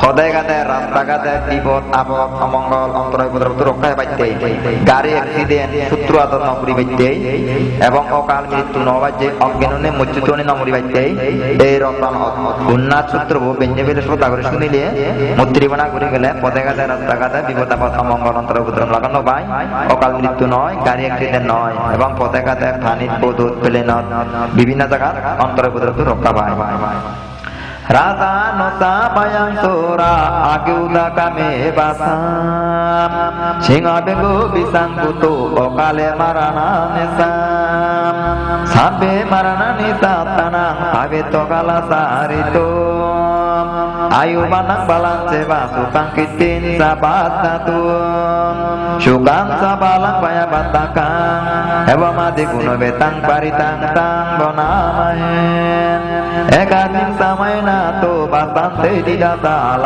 পদে ঘাটে রাস্তাঘাটে বিপদ আপদ অমঙ্গল অন্তরায় উপদ্রব রক্ষায় পাইতে গাড়ি অ্যাক্সিডেন্ট সূত্র আদর নকরি পাইতে এবং অকাল মৃত্যু নবাজ্যে অজ্ঞাননে মৃত্যুচনে নমরি পাইতে এই রতন উন্নাথ সূত্র বেঞ্জে ফেলে শ্রোতা করে শুনিলে মূর্তিবানা করে গেলে পদে ঘাটে রাস্তাঘাটে বিপদ আপদ অমঙ্গল অন্তরায় উপদ্রব লাগানো পাই অকাল মৃত্যু নয় গাড়ি অ্যাক্সিডেন্ট নয় এবং পদে ঘাটে পানির বোধ প্লেনত বিভিন্ন জায়গার অন্তরায় উপদ্রব রক্ষা পায় রাজা নতা পায়াং সোরা আগে উদাকামে বাসাম সিংহ বেগো বিসাং পুতো অকালে মারানা নেসাম সাবে মারানা নিসা তানাং আবে তকালা সারিতো ayu manang balang sewa sukang kitin sabat satu sukang sabalang paya batakang ewa mati kuno betang paritang tang bonamahen ekatin samay na to bastante di data